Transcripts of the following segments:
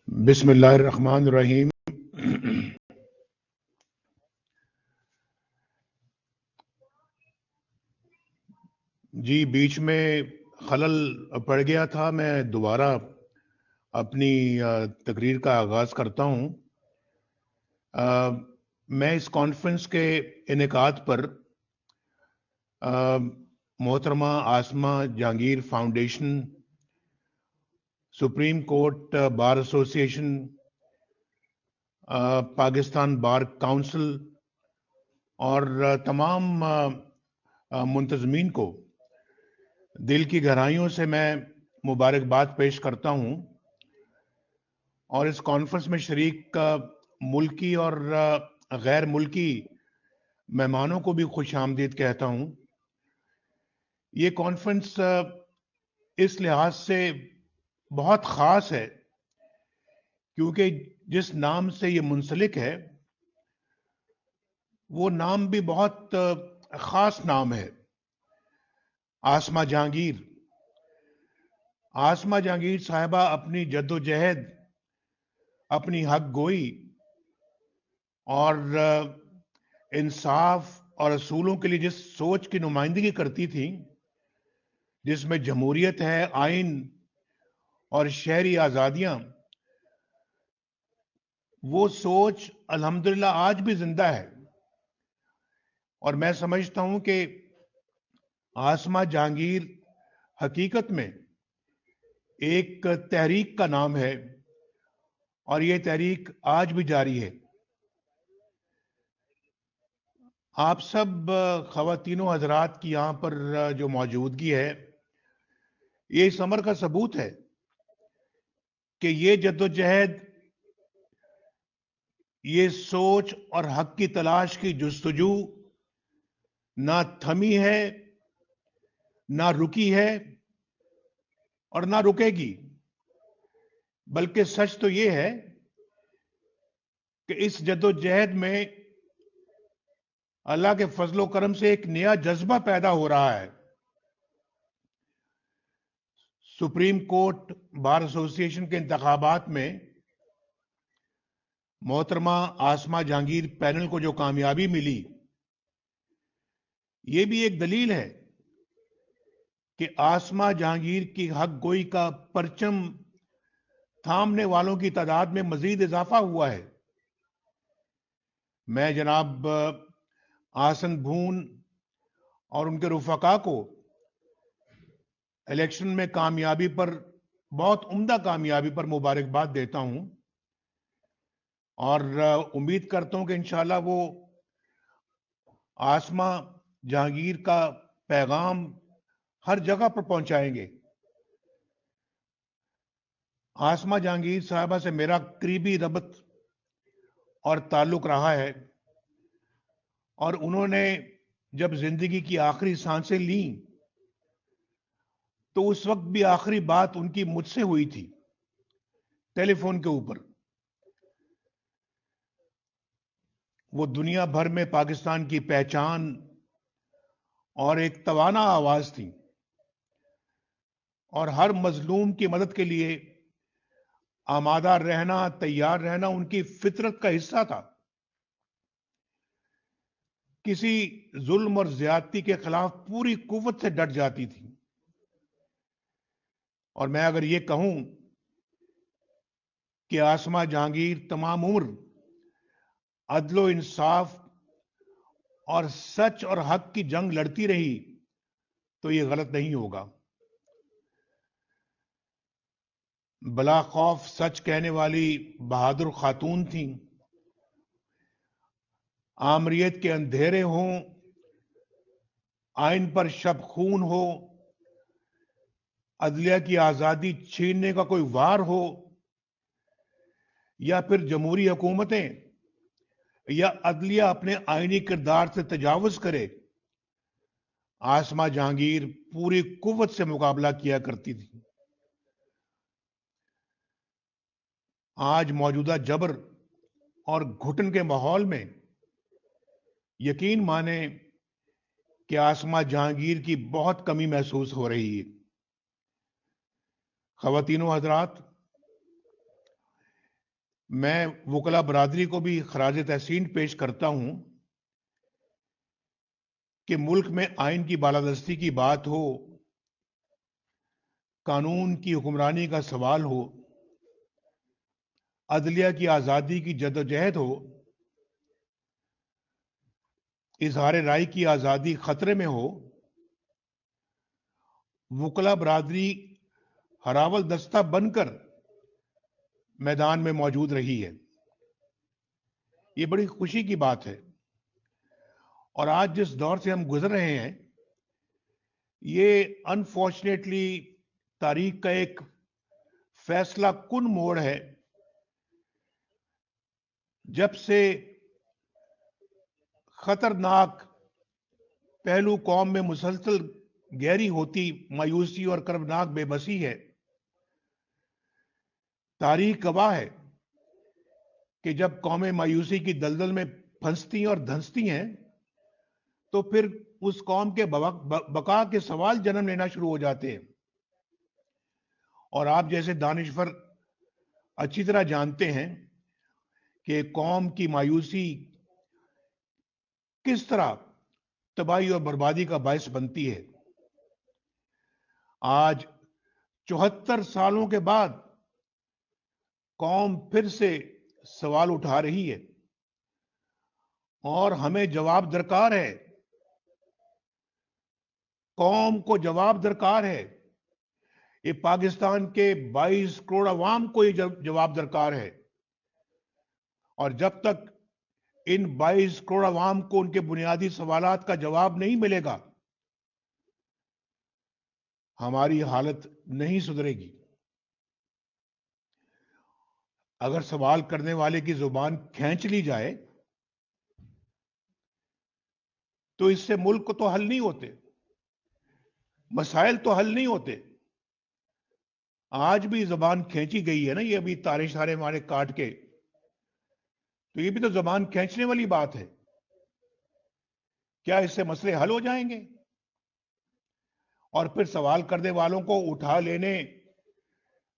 بسم اللہ الرحمن الرحیم۔ جی بیچ میں خلل پڑ گیا تھا، میں دوبارہ اپنی تقریر کا آغاز کرتا ہوں۔ میں اس کانفرنس کے انعقاد پر محترمہ Asma Jahangir foundation, supreme court bar ایسوسی ایشن، پاکستان بار کونسل اور تمام منتظمین کو دل کی گہرائیوں سے میں مبارکباد پیش کرتا ہوں، اور اس کانفرنس میں شریک ملکی اور غیر ملکی مہمانوں کو بھی خوش آمدید کہتا ہوں۔ یہ کانفرنس اس لحاظ سے بہت خاص ہے کیونکہ جس نام سے یہ منسلک ہے وہ نام بھی بہت خاص نام ہے، عاصمہ جہانگیر۔ عاصمہ جہانگیر صاحبہ اپنی جد و جہد، اپنی حق گوئی اور انصاف اور اصولوں کے لیے جس سوچ کی نمائندگی کرتی تھی، جس میں جمہوریت ہے، آئین اور شہری آزادیاں، وہ سوچ الحمدللہ آج بھی زندہ ہے۔ اور میں سمجھتا ہوں کہ عاصمہ جہانگیر حقیقت میں ایک تحریک کا نام ہے، اور یہ تحریک آج بھی جاری ہے۔ آپ سب خواتین و حضرات کی یہاں پر جو موجودگی ہے، یہ اس امر کا ثبوت ہے کہ یہ جد و جہد، یہ سوچ اور حق کی تلاش کی جستجو نہ تھمی ہے، نہ رکی ہے اور نہ رکے گی، بلکہ سچ تو یہ ہے کہ اس جد و جہد میں اللہ کے فضل و کرم سے ایک نیا جذبہ پیدا ہو رہا ہے۔ سپریم کورٹ بار ایسوسی ایشن کے انتخابات میں محترمہ عاصمہ جہانگیر پینل کو جو کامیابی ملی، یہ بھی ایک دلیل ہے کہ عاصمہ جہانگیر کی حق گوئی کا پرچم تھامنے والوں کی تعداد میں مزید اضافہ ہوا ہے۔ میں جناب آسن بھون اور ان کے رفقا کو الیکشن میں کامیابی پر، بہت عمدہ کامیابی پر مبارکباد دیتا ہوں، اور امید کرتا ہوں کہ انشاءاللہ وہ عاصمہ جہانگیر کا پیغام ہر جگہ پر پہنچائیں گے۔ عاصمہ جہانگیر صاحبہ سے میرا قریبی ربط اور تعلق رہا ہے، اور انہوں نے جب زندگی کی آخری سانسیں لیں تو اس وقت بھی آخری بات ان کی مجھ سے ہوئی تھی، ٹیلی فون کے اوپر۔ وہ دنیا بھر میں پاکستان کی پہچان اور ایک توانا آواز تھی، اور ہر مظلوم کی مدد کے لیے آمادہ رہنا، تیار رہنا ان کی فطرت کا حصہ تھا۔ کسی ظلم اور زیادتی کے خلاف پوری قوت سے ڈٹ جاتی تھی، اور میں اگر یہ کہوں کہ عاصمہ جہانگیر تمام عمر عدل و انصاف اور سچ اور حق کی جنگ لڑتی رہی تو یہ غلط نہیں ہوگا۔ بلا خوف سچ کہنے والی بہادر خاتون تھیں۔ آمریت کے اندھیرے ہوں، آئین پر شب خون ہو، عدلیہ کی آزادی چھیننے کا کوئی وار ہو، یا پھر جمہوری حکومتیں یا عدلیہ اپنے آئینی کردار سے تجاوز کرے، عاصمہ جہانگیر پوری قوت سے مقابلہ کیا کرتی تھی۔ آج موجودہ جبر اور گھٹن کے ماحول میں یقین مانیں کہ آسما جہانگیر کی بہت کمی محسوس ہو رہی ہے۔ خواتین و حضرات، میں وکلا برادری کو بھی خراج تحسین پیش کرتا ہوں کہ ملک میں آئین کی بالادستی کی بات ہو، قانون کی حکمرانی کا سوال ہو، عدلیہ کی آزادی کی جدوجہد ہو، اظہار رائے کی آزادی خطرے میں ہو، وکلا برادری ہراول دستہ بن کر میدان میں موجود رہی ہے۔ یہ بڑی خوشی کی بات ہے، اور آج جس دور سے ہم گزر رہے ہیں، یہ انفارچونیٹلی تاریخ کا ایک فیصلہ کن موڑ ہے، جب سے خطرناک پہلو قوم میں مسلسل گہری ہوتی مایوسی اور کربناک بے بسی ہے۔ تاریخ گواہ ہے کہ جب قومیں مایوسی کی دلدل میں پھنستی اور دھنستی ہیں تو پھر اس قوم کے بقا کے سوال جنم لینا شروع ہو جاتے ہیں۔ اور آپ جیسے دانشور اچھی طرح جانتے ہیں کہ قوم کی مایوسی کس طرح تباہی اور بربادی کا باعث بنتی ہے۔ آج 74 سالوں کے بعد قوم پھر سے سوال اٹھا رہی ہے، اور ہمیں جواب درکار ہے، قوم کو جواب درکار ہے۔ یہ پاکستان کے 22 کروڑ عوام کو یہ جواب درکار ہے، اور جب تک ان 22 کروڑ عوام کو ان کے بنیادی سوالات کا جواب نہیں ملے گا، ہماری حالت نہیں سدھرے گی۔ اگر سوال کرنے والے کی زبان کھینچ لی جائے تو اس سے ملک تو حل نہیں ہوتے، مسائل تو حل نہیں ہوتے۔ آج بھی زبان کھینچی گئی ہے نا، یہ ابھی تارے شارے ہمارے کاٹ کے، تو یہ بھی تو زبان کھینچنے والی بات ہے۔ کیا اس سے مسئلے حل ہو جائیں گے؟ اور پھر سوال کرنے والوں کو اٹھا لینے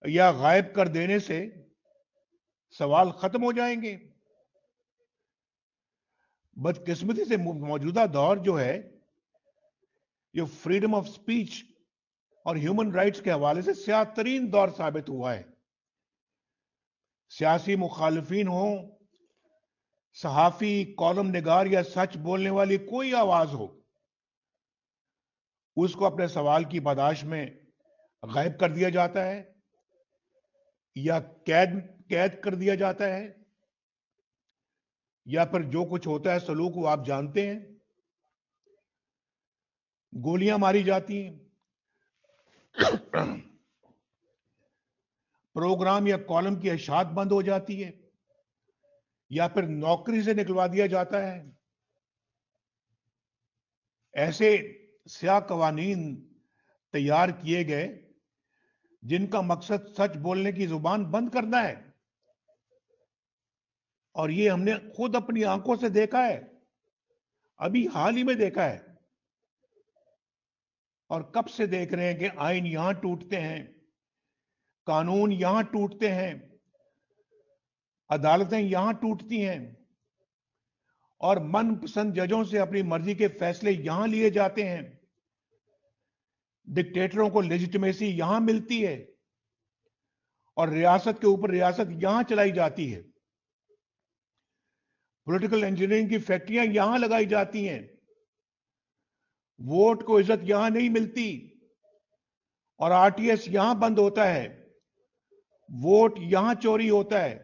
یا غائب کر دینے سے سوال ختم ہو جائیں گے؟ بدقسمتی سے موجودہ دور جو ہے، یہ فریڈم آف سپیچ اور ہیومن رائٹس کے حوالے سے سیاہ ترین دور ثابت ہوا ہے۔ سیاسی مخالفین ہوں، صحافی، کالم نگار یا سچ بولنے والی کوئی آواز ہو، اس کو اپنے سوال کی پاداش میں غائب کر دیا جاتا ہے یا قید کر دیا جاتا ہے، یا پھر جو کچھ ہوتا ہے سلوک وہ آپ جانتے ہیں۔ گولیاں ماری جاتی ہیں، پروگرام یا کالم کی اشاعت بند ہو جاتی ہے، یا پھر نوکری سے نکلوا دیا جاتا ہے۔ ایسے سیاہ قوانین تیار کیے گئے جن کا مقصد سچ بولنے کی زبان بند کرنا ہے، اور یہ ہم نے خود اپنی آنکھوں سے دیکھا ہے، ابھی حال ہی میں دیکھا ہے، اور کب سے دیکھ رہے ہیں کہ آئین یہاں ٹوٹتے ہیں، قانون یہاں ٹوٹتے ہیں، عدالتیں یہاں ٹوٹتی ہیں، اور من پسند ججوں سے اپنی مرضی کے فیصلے یہاں لیے جاتے ہیں، ڈکٹیٹروں کو لیجیٹمیسی یہاں ملتی ہے، اور ریاست کے اوپر ریاست یہاں چلائی جاتی ہے۔ پولیٹیکل انجینئرنگ کی فیکٹریاں یہاں لگائی جاتی ہیں، ووٹ کو عزت یہاں نہیں ملتی، اور آر ٹی ایس یہاں بند ہوتا ہے، ووٹ یہاں چوری ہوتا ہے،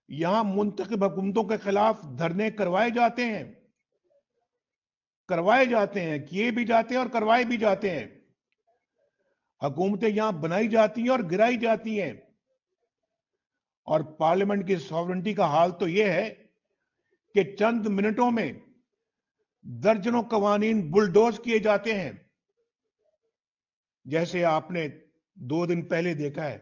یہاں منتخب حکومتوں کے خلاف دھرنے کروائے جاتے ہیں، کیے بھی جاتے ہیں اور کروائے بھی جاتے ہیں۔ حکومتیں یہاں بنائی جاتی ہیں اور گرائی جاتی ہیں، اور پارلیمنٹ کی ساورنٹی کا حال تو یہ ہے کہ چند منٹوں میں درجنوں قوانین بلڈوز کیے جاتے ہیں، جیسے آپ نے 2 دن پہلے دیکھا ہے۔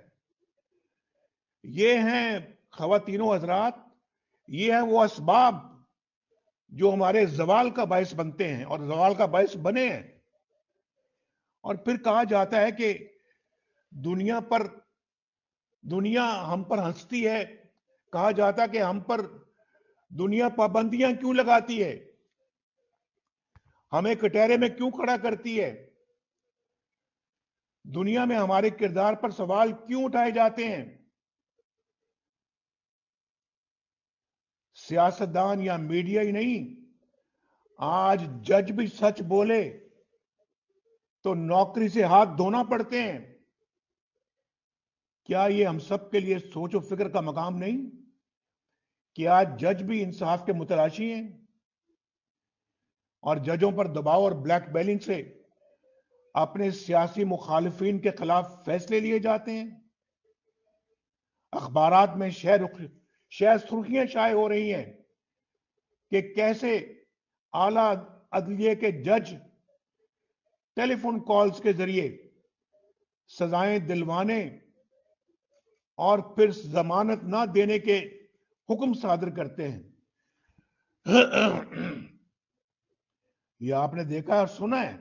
یہ ہیں خواتین و حضرات، یہ ہیں وہ اسباب جو ہمارے زوال کا باعث بنتے ہیں اور زوال کا باعث بنے ہیں. اور پھر کہا جاتا ہے کہ دنیا ہم پر ہنستی ہے. کہا جاتا کہ ہم پر دنیا پابندیاں کیوں لگاتی ہے, ہمیں کٹہرے میں کیوں کھڑا کرتی ہے, دنیا میں ہمارے کردار پر سوال کیوں اٹھائے جاتے ہیں. سیاستدان یا میڈیا ہی نہیں, آج جج بھی سچ بولے تو نوکری سے ہاتھ دھونا پڑتے ہیں. کیا یہ ہم سب کے لیے سوچ و فکر کا مقام نہیں کہ آج جج بھی انصاف کے متلاشی ہیں اور ججوں پر دباؤ اور بلیک میلنگ سے اپنے سیاسی مخالفین کے خلاف فیصلے لیے جاتے ہیں. اخبارات میں شہر سرخیاں شائع ہو رہی ہیں کہ کیسے اعلی عدلیہ کے جج ٹیلی فون کالز کے ذریعے سزائیں دلوانے اور پھر ضمانت نہ دینے کے حکم صادر کرتے ہیں. یہ آپ نے دیکھا اور سنا ہے.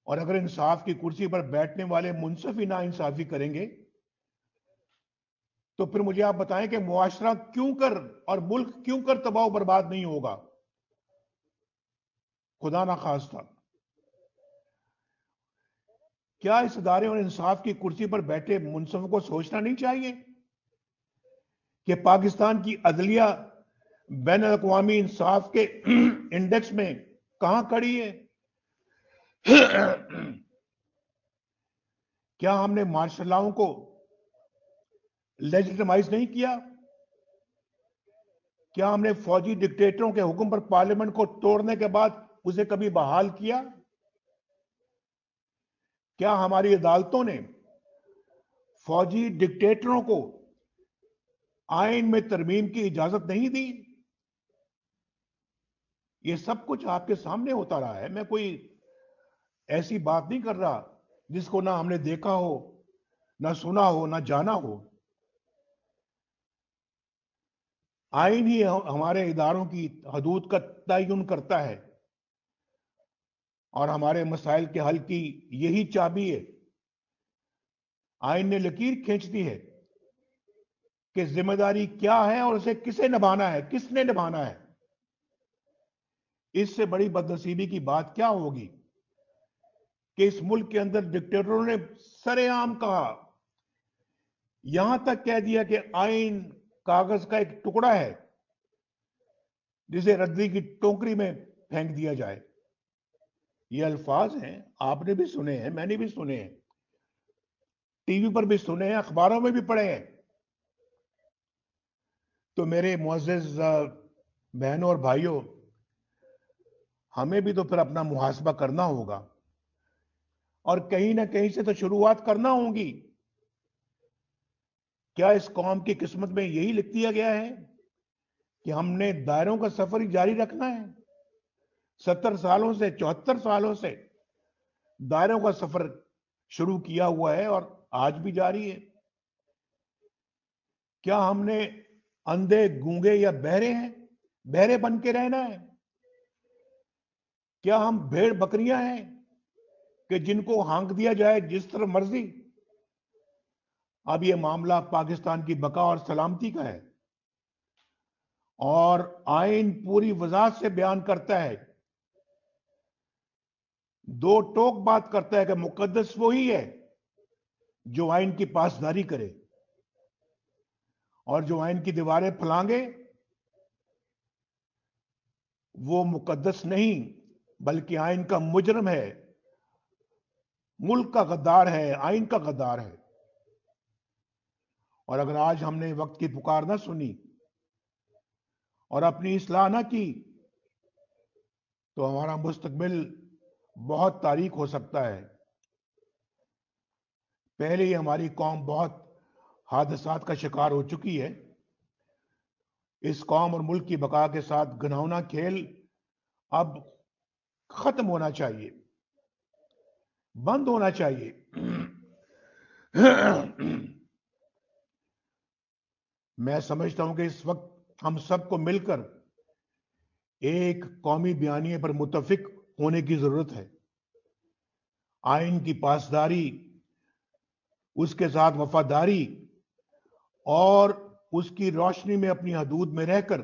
اور اگر انصاف کی کرسی پر بیٹھنے والے منصف ہی نا انصافی کریں گے تو پھر مجھے آپ بتائیں کہ معاشرہ کیوں کر اور ملک کیوں کر تباہ و برباد نہیں ہوگا. خدا نہ خواستہ. کیا اس ادارے اور انصاف کی کرسی پر بیٹھے منصفوں کو سوچنا نہیں چاہیے کہ پاکستان کی عدلیہ بین الاقوامی انصاف کے انڈیکس میں کہاں کھڑی ہے؟ کیا ہم نے مارشل لاؤں کو لیجیٹمائز نہیں کیا؟ کیا ہم نے فوجی ڈکٹیٹروں کے حکم پر پارلیمنٹ کو توڑنے کے بعد اسے کبھی بحال کیا؟ کیا ہماری عدالتوں نے فوجی ڈکٹیٹروں کو آئین میں ترمیم کی اجازت نہیں دی؟ یہ سب کچھ آپ کے سامنے ہوتا رہا ہے. میں کوئی ایسی بات نہیں کر رہا جس کو نہ ہم نے دیکھا ہو, نہ سنا ہو, نہ جانا ہو. آئین ہی ہمارے اداروں کی حدود کا تعین کرتا ہے اور ہمارے مسائل کے حل کی یہی چابی ہے. آئین نے لکیر کھینچ دی ہے کہ ذمہ داری کیا ہے اور اسے کسے نبھانا ہے, کس نے نبھانا ہے. اس سے بڑی بدنصیبی کی بات کیا ہوگی کہ اس ملک کے اندر ڈکٹیٹروں نے سرے عام کہا, یہاں تک کہہ دیا کہ آئین کاغذ کا ایک ٹکڑا ہے جسے ردی کی ٹوکری میں پھینک دیا جائے. یہ الفاظ ہیں, آپ نے بھی سنے ہیں, میں نے بھی سنے ہیں, ٹی وی پر بھی سنے ہیں, اخباروں میں بھی پڑھے ہیں. تو میرے معزز بہنوں اور بھائیوں, ہمیں بھی تو پھر اپنا محاسبہ کرنا ہوگا اور کہیں نہ کہیں سے تو شروعات کرنا ہوگی. کیا اس قوم کی قسمت میں یہی لکھ دیا گیا ہے کہ ہم نے دائروں کا سفر ہی جاری رکھنا ہے؟ 70 سالوں سے, 74 سالوں سے دائروں کا سفر شروع کیا ہوا ہے اور آج بھی جاری ہے. کیا ہم نے اندھے, گونگے یا بہرے ہیں, بہرے بن کے رہنا ہے؟ کیا ہم بھیڑ بکریاں ہیں کہ جن کو ہانک دیا جائے جس طرح مرضی؟ اب یہ معاملہ پاکستان کی بقا اور سلامتی کا ہے اور آئین پوری وضاحت سے بیان کرتا ہے, دو ٹوک بات کرتا ہے کہ مقدس وہی ہے جو آئین کی پاسداری کرے اور جو آئین کی دیواریں پھلانگے وہ مقدس نہیں بلکہ آئین کا مجرم ہے, ملک کا غدار ہے, آئین کا غدار ہے. اور اگر آج ہم نے وقت کی پکار نہ سنی اور اپنی اصلاح نہ کی تو ہمارا مستقبل بہت تاریک ہو سکتا ہے. پہلے ہی ہماری قوم بہت حادثات کا شکار ہو چکی ہے. اس قوم اور ملک کی بقا کے ساتھ گھناؤنا کھیل اب ختم ہونا چاہیے, بند ہونا چاہیے. میں سمجھتا ہوں کہ اس وقت ہم سب کو مل کر ایک قومی بیانیے پر متفق ہونے کی ضرورت ہے. آئین کی پاسداری، اس کے ساتھ وفاداری اور اس کی روشنی میں اپنی حدود میں رہ کر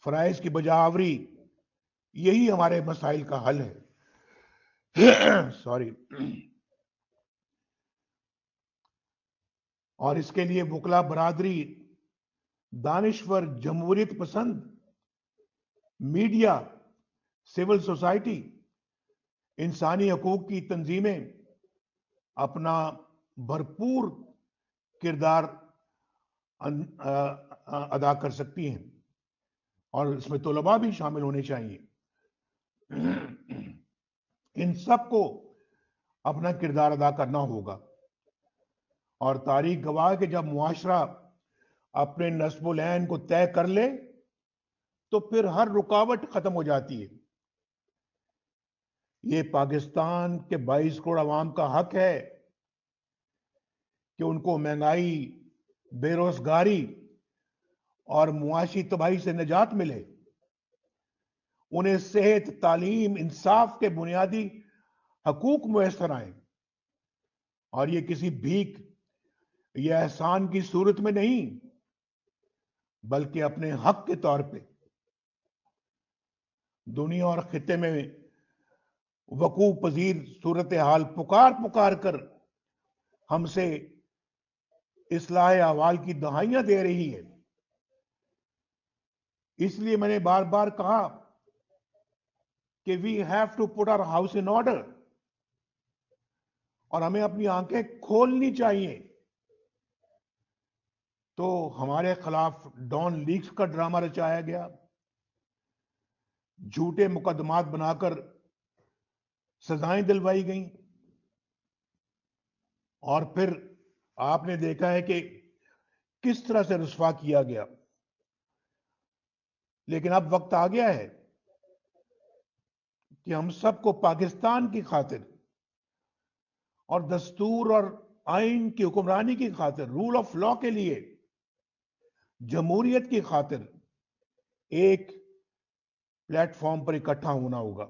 فرائض کی بجا آوری، یہی ہمارے مسائل کا حل ہے. سوری. اور اس کے لیے وکلا برادری، دانشور، جمہوریت پسند میڈیا، سول سوسائٹی، انسانی حقوق کی تنظیمیں اپنا بھرپور کردار ادا کر سکتی ہیں، اور اس میں طلباء بھی شامل ہونے چاہیے. ان سب کو اپنا کردار ادا کرنا ہوگا. اور تاریخ گواہ کہ جب معاشرہ اپنے نصب العین کو طے کر لے تو پھر ہر رکاوٹ ختم ہو جاتی ہے. یہ پاکستان کے 22 کروڑ عوام کا حق ہے کہ ان کو مہنگائی، بے روزگاری اور معاشی تباہی سے نجات ملے. انہیں صحت، تعلیم، انصاف کے بنیادی حقوق میسر آئیں، اور یہ کسی بھیک یا احسان کی صورت میں نہیں، بلکہ اپنے حق کے طور پہ. دنیا اور خطے میں وقوع پذیر صورتحال پکار کر ہم سے اصلاح احوال کی دہائیاں دے رہی ہے. اس لیے میں نے بار بار کہا کہ we have to put our house in order, اور ہمیں اپنی آنکھیں کھولنی چاہیے. تو ہمارے خلاف ڈان لیکس کا ڈرامہ رچایا گیا، جھوٹے مقدمات بنا کر سزائیں دلوائی گئیں، اور پھر آپ نے دیکھا ہے کہ کس طرح سے رسوا کیا گیا. لیکن اب وقت آ گیا ہے کہ ہم سب کو پاکستان کی خاطر اور دستور اور آئین کی حکمرانی کی خاطر، رول آف لا کے لیے، جمہوریت کی خاطر ایک پلیٹ فارم پر اکٹھا ہونا ہوگا.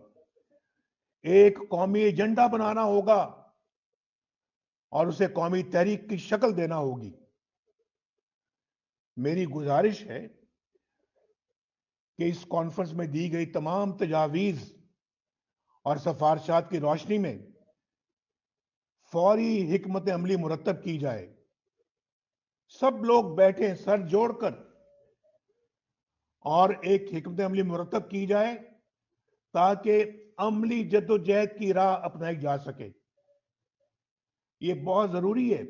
ایک قومی ایجنڈا بنانا ہوگا اور اسے قومی تحریک کی شکل دینا ہوگی. میری گزارش ہے کہ اس کانفرنس میں دی گئی تمام تجاویز اور سفارشات کی روشنی میں فوری حکمت عملی مرتب کی جائے. سب لوگ بیٹھیں سر جوڑ کر اور ایک حکمت عملی مرتب کی جائے تاکہ عملی جدوجہد کی راہ اپنائی جا سکے. یہ بہت ضروری ہے.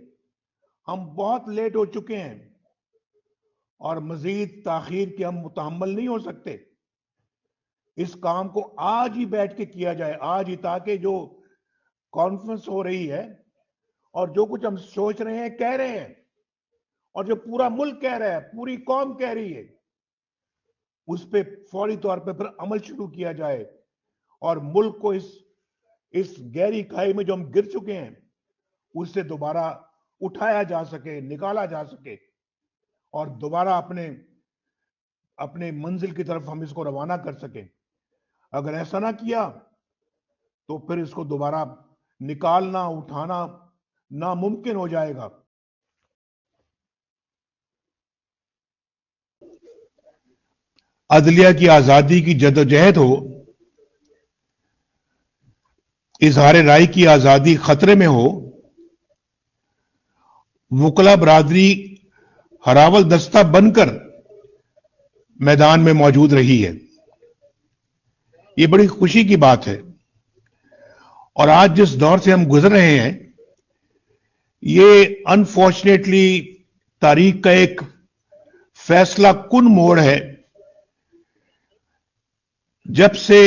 ہم بہت لیٹ ہو چکے ہیں اور مزید تاخیر کے ہم متحمل نہیں ہو سکتے. اس کام کو آج ہی بیٹھ کے کیا جائے، آج ہی، تاکہ جو کانفرنس ہو رہی ہے اور جو کچھ ہم سوچ رہے ہیں، کہہ رہے ہیں، اور جو پورا ملک کہہ رہا ہے، پوری قوم کہہ رہی ہے، اس پہ فوری طور پہ پھر عمل شروع کیا جائے، اور ملک کو اس گہری کھائی میں جو ہم گر چکے ہیں اس سے دوبارہ اٹھایا جا سکے، نکالا جا سکے، اور دوبارہ اپنے منزل کی طرف ہم اس کو روانہ کر سکیں. اگر ایسا نہ کیا تو پھر اس کو دوبارہ نکالنا، اٹھانا ناممکن ہو جائے گا. عدلیہ کی آزادی کی جدوجہد ہو، اظہار رائے کی آزادی خطرے میں ہو، وکلا برادری ہراول دستہ بن کر میدان میں موجود رہی ہے. یہ بڑی خوشی کی بات ہے. اور آج جس دور سے ہم گزر رہے ہیں، یہ انفارچونیٹلی تاریخ کا ایک فیصلہ کن موڑ ہے. جب سے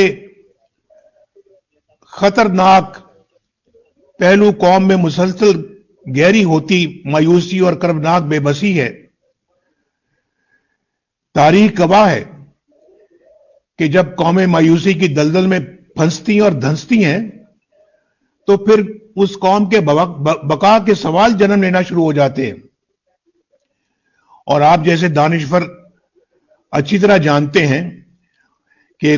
خطرناک پہلو قوم میں مسلسل گہری ہوتی مایوسی اور کربناک بے بسی ہے، تاریخ گواہ ہے کہ جب قومیں مایوسی کی دلدل میں پھنستی اور دھنستی ہیں تو پھر اس قوم کے بقا کے سوال جنم لینا شروع ہو جاتے ہیں. اور آپ جیسے دانشور اچھی طرح جانتے ہیں کہ